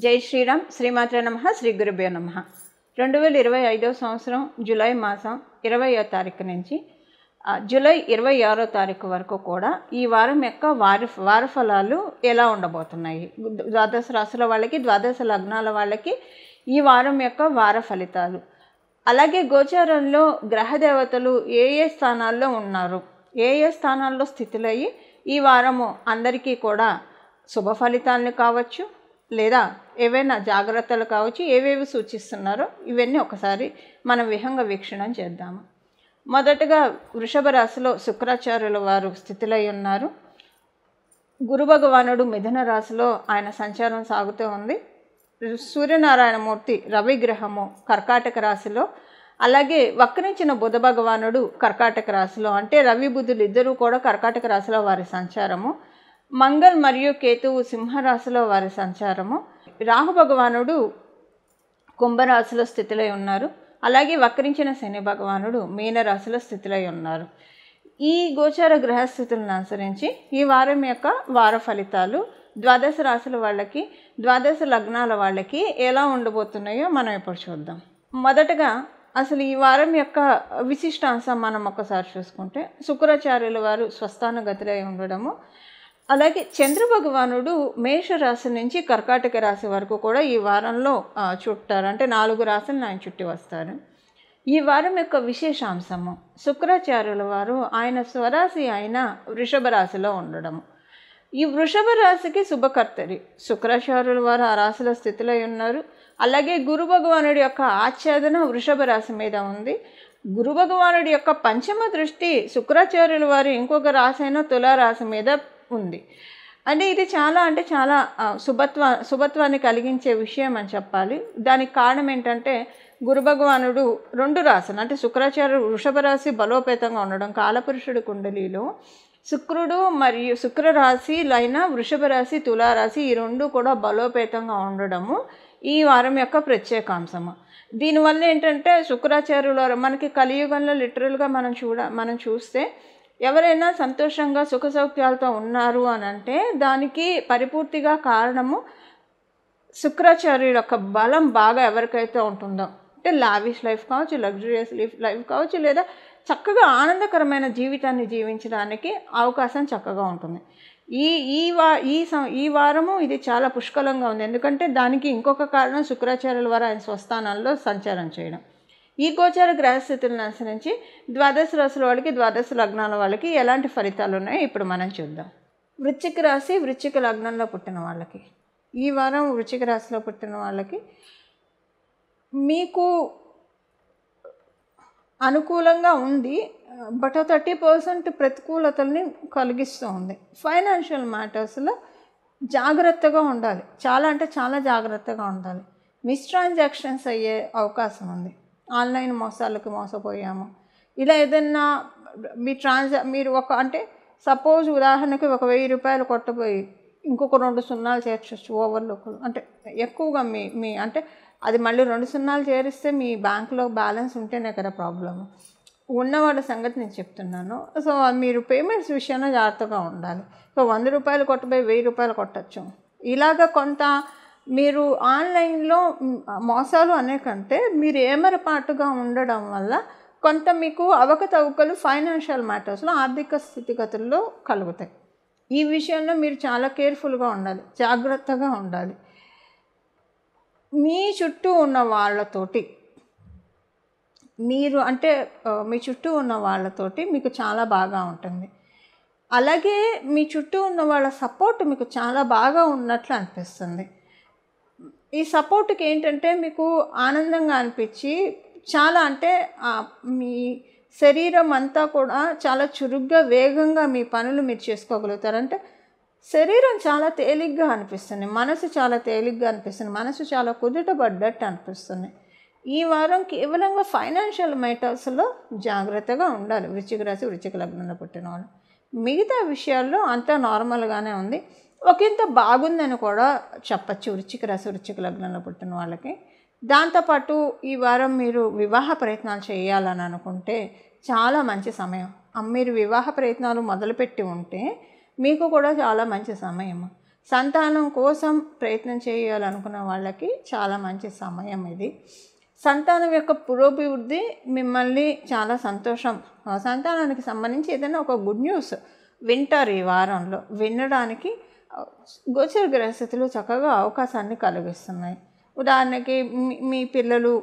జై శ్రీరామ్. శ్రీమాత్రే నమః. శ్రీ గురుభ్యో నమః. 2025 సంవత్సరం జూలై మాసం 20వ తారీఖు నుంచి జూలై 26వ తారీఖు వరకు కూడా ఈ వారం యొక్క వార ఫలాలు ఎలా ఉండబోతున్నాయి, ద్వాదశ రాశుల వాళ్ళకి, ద్వాదశ లగ్నాల వాళ్ళకి ఈ వారం యొక్క వార ఫలితాలు, అలాగే గోచారంలో గ్రహదేవతలు ఏ ఏ స్థానాల్లో ఉన్నారు, ఏ ఏ స్థానాల్లో స్థితులయ్యి ఈ వారము అందరికీ కూడా శుభ ఫలితాలను కావచ్చు లేదా ఏవైనా జాగ్రత్తలు కావచ్చు, ఏవేవి సూచిస్తున్నారో ఇవన్నీ ఒకసారి మనం విహంగ వీక్షణం చేద్దాము. మొదటగా వృషభ రాశిలో శుక్రాచార్యుల వారు స్థితులై ఉన్నారు. గురు భగవానుడు మిథున రాశిలో ఆయన సంచారం సాగుతూ ఉంది. సూర్యనారాయణమూర్తి రవి గ్రహము కర్కాటక రాశిలో, అలాగే వక్రించిన బుధ భగవానుడు కర్కాటక రాశిలో, అంటే రవి బుధులు ఇద్దరూ కూడా కర్కాటక రాశిలో వారి సంచారము. మంగళ్ మరియు కేతువు సింహరాశిలో వారి సంచారము. రాహు భగవానుడు కుంభరాశిలో స్థితులై ఉన్నారు. అలాగే వక్రించిన శని భగవానుడు మీనరాశిలో స్థితులై ఉన్నారు. ఈ గోచార గ్రహస్థితులను అనుసరించి ఈ వారం యొక్క వార ఫలితాలు ద్వాదశ రాశుల వాళ్ళకి, ద్వాదశ లగ్నాల వాళ్ళకి ఎలా ఉండబోతున్నాయో మనం ఇప్పుడు చూద్దాం. మొదటగా అసలు ఈ వారం యొక్క విశిష్టాంశం మనం ఒకసారి చూసుకుంటే, శుక్రాచార్యుల వారు స్వస్థాన గతిలో ఉండడము, అలాగే చంద్ర భగవానుడు మేషరాశి నుంచి కర్కాటక రాశి వరకు కూడా ఈ వారంలో చుట్టారు, అంటే 4 రాశులను ఆయన చుట్టి వస్తారు. ఈ వారం యొక్క విశేషాంశము శుక్రాచార్యుల వారు ఆయన స్వరాశి అయిన వృషభ రాశిలో ఉండడము. ఈ వృషభ రాశికి శుభకర్తరి శుక్రాచార్యుల వారు ఆ రాశిలో స్థితిలో ఉన్నారు. అలాగే గురు భగవానుడి యొక్క ఆచ్ఛాదన వృషభ రాశి మీద ఉంది. గురు భగవానుడి యొక్క పంచమ దృష్టి శుక్రాచార్యుల వారు ఇంకొక రాశి అయిన తులారాశి మీద ఉంది. అంటే ఇది చాలా శుభత్వాన్ని కలిగించే విషయం అని చెప్పాలి. దానికి కారణం ఏంటంటే, గురు భగవానుడు 2 రాశులు, అంటే శుక్రాచార్యుడు వృషభ రాశి బలోపేతంగా ఉండడం, కాలపురుషుడు కుండలిలో శుక్రుడు మరియు శుక్రరాశిలైన వృషభ రాశి, తులారాశి ఈ 2 కూడా బలోపేతంగా ఉండడము ఈ వారం యొక్క ప్రత్యేకాంశము. దీనివల్ల ఏంటంటే శుక్రాచార్యుల వారు మనకి కలియుగంలో లిటరల్గా మనం చూస్తే ఎవరైనా సంతోషంగా సుఖ సౌఖ్యాలతో ఉన్నారు అని అంటే దానికి పరిపూర్తిగా కారణము శుక్రాచార్యుల యొక్క బలం బాగా ఎవరికైతే ఉంటుందో, అంటే లావిష్ లైఫ్ కావచ్చు, లగ్జరియస్ లైఫ్ కావచ్చు, లేదా చక్కగా ఆనందకరమైన జీవితాన్ని జీవించడానికి అవకాశం చక్కగా ఉంటుంది. ఈ వారము ఇది చాలా పుష్కలంగా ఉంది. ఎందుకంటే దానికి ఇంకొక కారణం శుక్రాచార్యుల వారు ఆయన స్వస్థానాల్లో సంచారం చేయడం. ఈ గోచార గ్రహస్థితులను అనుసరించి ద్వాదశ రాశుల వాళ్ళకి, ద్వాదశ లగ్నాల వాళ్ళకి ఎలాంటి ఫలితాలు ఉన్నాయో ఇప్పుడు మనం చూద్దాం. వృశ్చిక రాశి, వృశ్చిక లగ్నంలో పుట్టిన వాళ్ళకి ఈ వారం వృశ్చిక రాశిలో పుట్టిన వాళ్ళకి మీకు అనుకూలంగా ఉంది, బట్ 30% ప్రతికూలతల్ని కలిగిస్తూ ఉంది. ఫైనాన్షియల్ మ్యాటర్స్లో జాగ్రత్తగా ఉండాలి, చాలా జాగ్రత్తగా ఉండాలి. మిస్ ట్రాన్సాక్షన్స్ అయ్యే అవకాశం ఉంది. ఆన్లైన్ మోసాలకు మోసపోయాము, ఇలా ఏదన్నా మీరు అంటే సపోజ్ ఉదాహరణకి ఒక 1000 రూపాయలు కొట్టబోయి ఇంకొక 2 సున్నాలు చేర్చవచ్చు ఓవర్లుక్, అంటే ఎక్కువగా మీ అంటే అది మళ్ళీ 2 సున్నాలు చేరిస్తే మీ బ్యాంకులో బ్యాలెన్స్ ఉంటేనే కదా ప్రాబ్లము. ఉన్నవాళ్ళ సంగతి నేను చెప్తున్నాను. సో మీరు పేమెంట్స్ విషయంలో జాగ్రత్తగా ఉండాలి. సో 100 రూపాయలు కొట్టబోయి 1000 రూపాయలు కొట్టచ్చు. ఇలాగ కొంత మీరు ఆన్లైన్లో మోసాలు అనే కంటే మీరు ఏమరపాటుగా ఉండడం వల్ల కొంత మీకు అవకతవకలు ఫైనాన్షియల్ మ్యాటర్స్లో, ఆర్థిక స్థితిగతుల్లో కలుగుతాయి. ఈ విషయంలో మీరు చాలా కేర్ఫుల్గా ఉండాలి, జాగ్రత్తగా ఉండాలి. మీ చుట్టూ ఉన్న వాళ్ళతోటి మీకు చాలా బాగా ఉంటుంది. అలాగే మీ చుట్టూ ఉన్న వాళ్ళ సపోర్ట్ మీకు చాలా బాగా ఉన్నట్లు అనిపిస్తుంది. ఈ సపోర్ట్కి ఏంటంటే మీకు ఆనందంగా అనిపించి మీ శరీరం అంతా కూడా చాలా చురుగ్గా, వేగంగా మీ పనులు మీరు చేసుకోగలుగుతారు. అంటే శరీరం చాలా తేలిగ్గా అనిపిస్తుంది, మనసు చాలా తేలిగ్గా అనిపిస్తుంది, మనసు చాలా కుదుటపడ్డట్టు అనిపిస్తుంది. ఈ వారం కేవలంగా ఫైనాన్షియల్ మ్యాటర్స్లో జాగ్రత్తగా ఉండాలి వృశ్చిక రాశి, వృశ్చిక లగ్నంలో పుట్టిన వాళ్ళు. మిగతా విషయాల్లో అంతా నార్మల్గానే ఉంది. ఒకంత బాగుందని కూడా చెప్పచ్చు వృశ్చిక రాశి, వృశ్చిక లగ్నంలో పుట్టిన వాళ్ళకి. దాంతోపాటు ఈ వారం మీరు వివాహ ప్రయత్నాలు చేయాలని అనుకుంటే చాలా మంచి సమయం. మీరు వివాహ ప్రయత్నాలు మొదలుపెట్టి ఉంటే మీకు కూడా చాలా మంచి సమయం. సంతానం కోసం ప్రయత్నం చేయాలనుకున్న వాళ్ళకి చాలా మంచి సమయం ఇది. సంతానం యొక్క పురోభివృద్ధి మిమ్మల్ని చాలా సంతోషం, సంతానానికి సంబంధించి ఏదైనా ఒక గుడ్ న్యూస్ వింటారు ఈ వారంలో. వినడానికి గోచర గ్రహస్థితులు చక్కగా అవకాశాన్ని కలిగిస్తున్నాయి. ఉదాహరణకి మీ పిల్లలు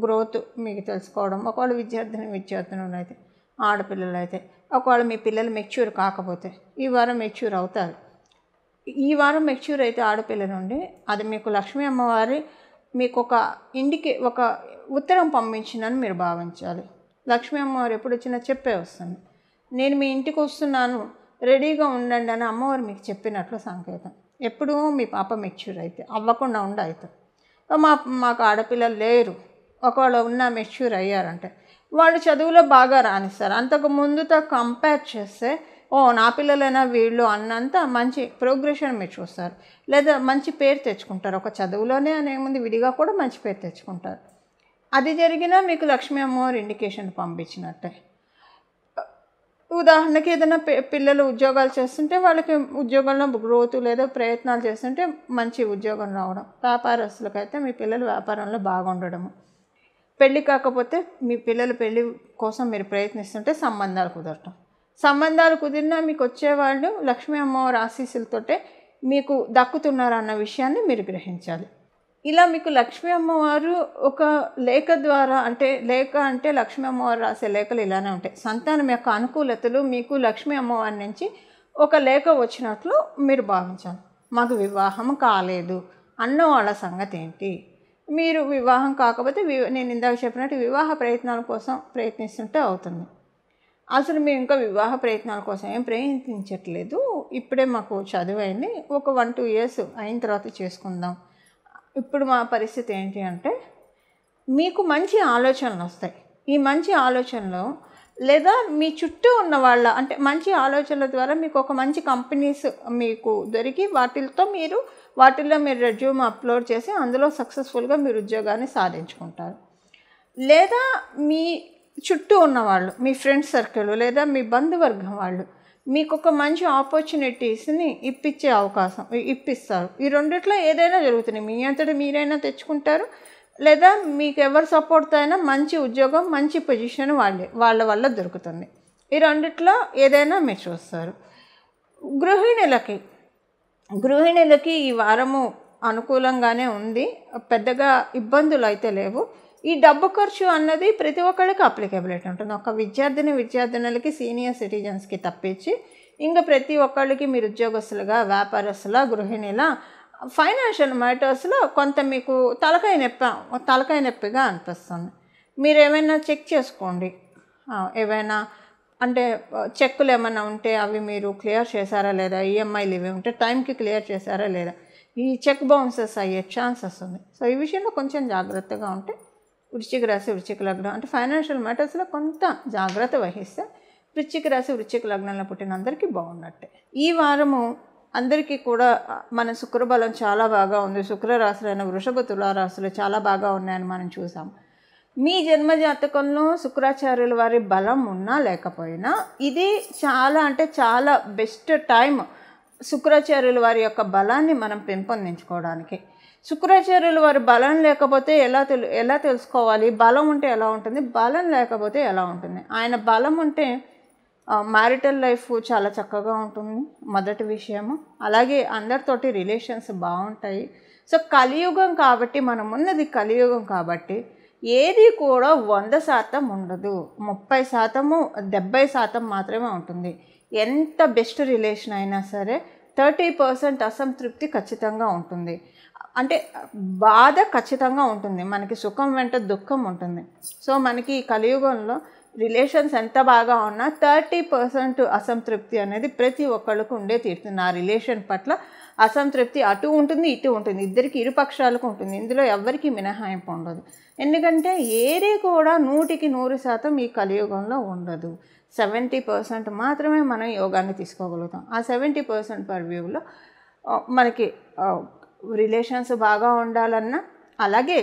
గ్రోత్ మీకు తెలుసుకోవడం, ఒకవేళ విద్యార్థులు అయితే, ఆడపిల్లలు అయితే, ఒకవేళ మీ పిల్లలు మెచ్యూర్ కాకపోతే ఈ వారం మెచ్యూర్ అవుతారు. ఈ వారం మెచ్యూర్ అయితే ఆడపిల్ల నుండి అది మీకు లక్ష్మీ అమ్మవారి మీకు ఒక ఇంటికి ఒక ఉత్తరం పంపించిందని మీరు భావించాలి. లక్ష్మీ అమ్మవారు ఎప్పుడు వచ్చినా చెప్పే వస్తుంది, నేను మీ ఇంటికి వస్తున్నాను, రెడీగా ఉండండి అని అమ్మవారు మీకు చెప్పినట్లు సంకేతం. ఎప్పుడు మీ పాప మెచ్యూర్ అయితే అవ్వకుండా అయితే. మాకు ఆడపిల్లలు లేరు, ఒకవేళ ఉన్న మెచ్యూర్ అయ్యారంటే వాళ్ళు చదువులో బాగా రాణిస్తారు. అంతకు ముందుతో కంపేర్ చేస్తే నా పిల్లలైనా వీళ్ళు అన్నంత మంచి ప్రోగ్రెషన్ మీరు చూస్తారు, లేదా మంచి పేరు తెచ్చుకుంటారు. ఒక చదువులోనే అనేముంది, విడిగా కూడా మంచి పేరు తెచ్చుకుంటారు. అది జరిగినా మీకు లక్ష్మీ అమ్మవారు ఇండికేషన్ పంపించినట్టే. ఉదాహరణకి ఏదైనా పిల్లలు ఉద్యోగాలు చేస్తుంటే వాళ్ళకి ఉద్యోగంలో గ్రోత్ లేదా ప్రయత్నాలు చేస్తుంటే మంచి ఉద్యోగం రావడం. వ్యాపారస్తులకైతే మీ పిల్లలు వ్యాపారంలో బాగుండడము. పెళ్ళి కాకపోతే మీ పిల్లల పెళ్ళి కోసం మీరు ప్రయత్నిస్తుంటే సంబంధాలు కుదరటం. సంబంధాలు కుదిరినా మీకు వచ్చేవాళ్ళు లక్ష్మీ అమ్మవారి ఆశీస్సులతోటే మీకు దక్కుతున్నారన్న విషయాన్ని మీరు గ్రహించాలి. ఇలా మీకు లక్ష్మీ అమ్మవారు ఒక లేఖ ద్వారా లేఖ అంటే లక్ష్మీ అమ్మవారు రాసే లేఖలు ఇలానే ఉంటాయి. సంతానం యొక్క అనుకూలతలు మీకు లక్ష్మీ అమ్మవారి నుంచి ఒక లేఖ వచ్చినట్లు మీరు భావించాలి. మాకు వివాహం కాలేదు అన్న వాళ్ళ సంగతి ఏంటి? మీరు వివాహం కాకపోతే నేను ఇందాక చెప్పినట్టు వివాహ ప్రయత్నాల కోసం ప్రయత్నిస్తుంటే అవుతుంది. అసలు మేము ఇంకా వివాహ ప్రయత్నాల కోసం ఏం ప్రయత్నించట్లేదు, ఇప్పుడే మాకు చదువైంది, ఒక 1-2 years అయిన తర్వాత చేసుకుందాం. ఇప్పుడు మా పరిస్థితి ఏంటి అంటే మీకు మంచి ఆలోచనలు వస్తాయి. ఈ మంచి ఆలోచనలు లేదా మీ చుట్టూ ఉన్న వాళ్ళ మంచి ఆలోచనల ద్వారా మీకు ఒక మంచి కంపెనీస్ మీకు దొరికి వాటిల్లో మీరు రెజ్యూమ్ అప్లోడ్ చేసి అందులో సక్సెస్ఫుల్గా మీరు ఉద్యోగాన్ని సాధించుకుంటారు. లేదా మీ చుట్టూ ఉన్నవాళ్ళు, మీ ఫ్రెండ్స్ సర్కిల్ లేదా మీ బంధువర్గం వాళ్ళు మీకు ఒక మంచి ఆపర్చునిటీస్ని ఇప్పిస్తారు. ఈ రెండిట్లో ఏదైనా జరుగుతుంది. మీ అంతటా మీరైనా తెచ్చుకుంటారు, లేదా మీకు ఎవరు సపోర్ట్తో అయినా మంచి ఉద్యోగం, మంచి పొజిషన్ వాళ్ళ వల్ల దొరుకుతుంది. ఈ రెండిట్లో ఏదైనా మీరు చూస్తారు. గృహిణులకి ఈ వారము అనుకూలంగానే ఉంది, పెద్దగా ఇబ్బందులు అయితే లేవు. ఈ డబ్బు ఖర్చు అన్నది ప్రతి ఒక్కరికి అప్లికేబిలిటీ ఉంటుంది. ఒక విద్యార్థినులకి సీనియర్ సిటిజన్స్కి తప్పించి ఇంకా ప్రతి ఒక్కళ్ళకి మీరు ఉద్యోగస్తులుగా, వ్యాపారస్తుల, గృహిణిలా ఫైనాన్షియల్ మ్యాటర్స్లో కొంత మీకు తలకాయ నొప్పిగా అనిపిస్తుంది. మీరు ఏమైనా చెక్ చేసుకోండి. ఏవైనా చెక్కులు ఏమైనా ఉంటే అవి మీరు క్లియర్ చేశారా లేదా, ఈఎంఐలు ఇవి ఉంటే టైంకి క్లియర్ చేశారా లేదా, ఈ చెక్ బౌన్సెస్ అయ్యే ఛాన్సెస్ ఉంది. సో ఈ విషయంలో కొంచెం జాగ్రత్తగా ఉంటే వృశ్చిక రాశి, వృశ్చిక లగ్నం ఫైనాన్షియల్ మ్యాటర్స్లో కొంత జాగ్రత్త వహిస్తే వృశ్చిక రాశి, వృశ్చిక లగ్నంలో పుట్టిన అందరికీ బాగున్నట్టే. ఈ వారము అందరికీ కూడా మన శుక్రబలం చాలా బాగా ఉంది. శుక్రరాశులైన వృషభ, తులారాశులు చాలా బాగా ఉన్నాయని మనం చూసాం. మీ జన్మజాతకంలో శుక్రాచార్యుల వారి బలం ఉన్నా లేకపోయినా ఇది చాలా బెస్ట్ టైం శుక్రాచార్యుల వారి యొక్క బలాన్ని మనం పెంపొందించుకోవడానికి. శుక్రాచార్యుల వారి బలం లేకపోతే ఎలా తెలుసుకోవాలి? బలం ఉంటే ఎలా ఉంటుంది, బలం లేకపోతే ఎలా ఉంటుంది? ఆయన బలం ఉంటే మ్యారిటల్ లైఫ్ చాలా చక్కగా ఉంటుంది, మొదటి విషయము. అలాగే అందరితోటి రిలేషన్స్ బాగుంటాయి. సో కలియుగం కాబట్టి, మనం ఉన్నది కలియుగం కాబట్టి ఏది కూడా 100% ఉండదు. 30%, 70% మాత్రమే ఉంటుంది. ఎంత బెస్ట్ రిలేషన్ అయినా సరే 30% అసంతృప్తి ఖచ్చితంగా ఉంటుంది. బాధ ఖచ్చితంగా ఉంటుంది. మనకి సుఖం వెంట దుఃఖం ఉంటుంది. సో మనకి ఈ కలియుగంలో రిలేషన్స్ ఎంత బాగా ఉన్నా 30% అసంతృప్తి అనేది ప్రతి ఒక్కళ్ళకు ఉండే తీరుతుంది. ఆ రిలేషన్ పట్ల అసంతృప్తి అటు ఉంటుంది, ఇటు ఉంటుంది, ఇద్దరికి ఇరుపక్షాలకు ఉంటుంది. ఇందులో ఎవరికి మినహాయింపు ఉండదు. ఎందుకంటే ఏది కూడా 100% ఈ కలియుగంలో ఉండదు. 70% మాత్రమే మనం యోగాన్ని తీసుకోగలుగుతాం. ఆ 70% పర్వ్యూలో మనకి రిలేషన్స్ బాగా ఉండాలన్నా, అలాగే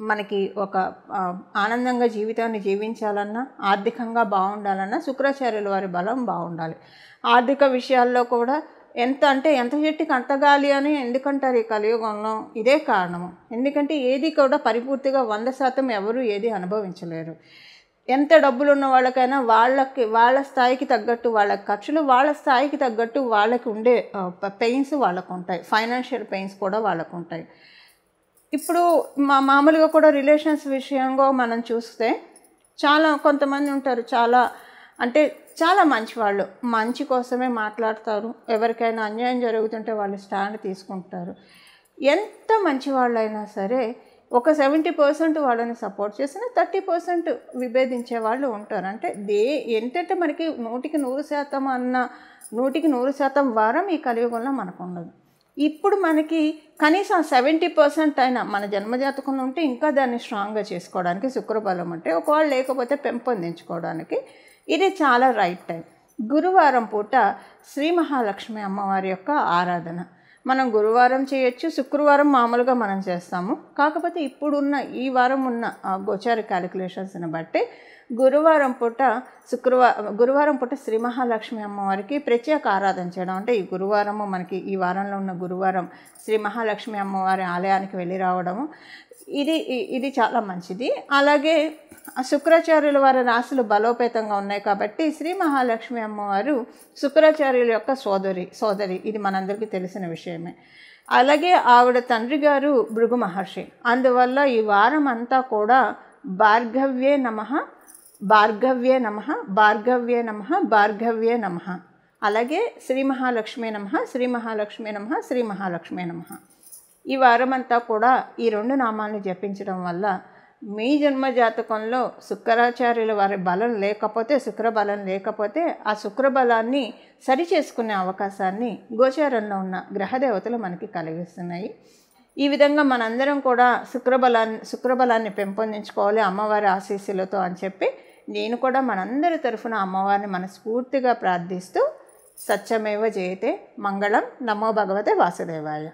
మనకి ఒక ఆనందంగా జీవితాన్ని జీవించాలన్నా, ఆర్థికంగా బాగుండాలన్నా శుక్రాచార్యుల వారి బలం బాగుండాలి. ఆర్థిక విషయాల్లో కూడా ఎంత అంటే ఎంత చెట్టుకి అంత గాలి అని ఎందుకంటారు ఈ కలియుగంలో? ఇదే కారణము. ఎందుకంటే ఏది కూడా పరిపూర్తిగా 100% ఎవరు ఏది అనుభవించలేరు. ఎంత డబ్బులు ఉన్న వాళ్ళకైనా వాళ్ళ స్థాయికి తగ్గట్టు వాళ్ళ ఖర్చులు, వాళ్ళ స్థాయికి తగ్గట్టు వాళ్ళకి ఉండే పెయిన్స్ వాళ్ళకు ఉంటాయి. ఫైనాన్షియల్ పెయిన్స్ కూడా వాళ్ళకు ఉంటాయి. ఇప్పుడు మామూలుగా కూడా రిలేషన్స్ విషయంగా మనం చూస్తే కొంతమంది ఉంటారు, చాలా మంచివాళ్ళు, మంచి కోసమే మాట్లాడతారు. ఎవరికైనా అన్యాయం జరుగుతుంటే వాళ్ళు స్టాండ్ తీసుకుంటారు. ఎంత మంచివాళ్ళైనా సరే ఒక 70% వాళ్ళని సపోర్ట్ చేసిన 30% విభేదించే వాళ్ళు ఉంటారు. అంటే ఏంటంటే మనకి 100% అన్న 100% వారం ఈ కలియుగంలో మనకు ఉండదు. ఇప్పుడు మనకి కనీసం 70% అయినా మన జన్మజాతకంలో ఉంటే ఇంకా దాన్ని స్ట్రాంగ్గా చేసుకోవడానికి శుక్రబలం అంటే, ఒకవేళ లేకపోతే పెంపొందించుకోవడానికి ఇది చాలా రైట్ టైం. గురువారం పూట శ్రీ మహాలక్ష్మి అమ్మవారి యొక్క ఆరాధన మనం గురువారం చేయొచ్చు, శుక్రవారం మామూలుగా మనం చేస్తాము. కాకపోతే ఇప్పుడున్న ఈ వారం ఉన్న గోచార క్యాలిక్యులేషన్స్ని బట్టి గురువారం పూట శ్రీ మహాలక్ష్మి అమ్మవారికి ప్రత్యేక ఆరాధన చేయడం, అంటే ఈ గురువారము మనకి ఈ వారంలో ఉన్న గురువారం శ్రీ మహాలక్ష్మి అమ్మవారి ఆలయానికి వెళ్ళి రావడము ఇది చాలా మంచిది. అలాగే శుక్రాచార్యుల వారి రాశులు బలోపేతంగా ఉన్నాయి కాబట్టి శ్రీ మహాలక్ష్మి అమ్మవారు శుక్రాచార్యుల యొక్క సోదరి ఇది మనందరికీ తెలిసిన విషయమే. అలాగే ఆవిడ తండ్రి గారు భృగు మహర్షి. అందువల్ల ఈ వారం అంతా కూడా భార్గవ్యే నమః, భార్గవ్యే నమః, భార్గవ్యే నమః, భార్గవ్యే నమః, అలాగే శ్రీ మహాలక్ష్మి నమః, శ్రీ మహాలక్ష్మి నమః, శ్రీ మహాలక్ష్మి నమః. ఈ వారమంతా కూడా ఈ 2 నామాలను జపించడం వల్ల మీ జన్మ జాతకంలో శుక్రాచార్యుల వారి బలం లేకపోతే, శుక్రబలం లేకపోతే ఆ శుక్రబలాన్ని సరిచేసుకునే అవకాశాన్ని గోచారంలో ఉన్న గ్రహదేవతలు మనకి కలిగిస్తున్నాయి. ఈ విధంగా మనందరం కూడా శుక్రబలాన్ని పెంపొందించుకోవాలి అమ్మవారి ఆశీస్సులతో అని చెప్పి నేను కూడా మనందరి తరఫున అమ్మవారిని మనస్ఫూర్తిగా ప్రార్థిస్తూ సత్యమేవ జయతే, మంగళం, నమో భగవతే వాసుదేవాయ.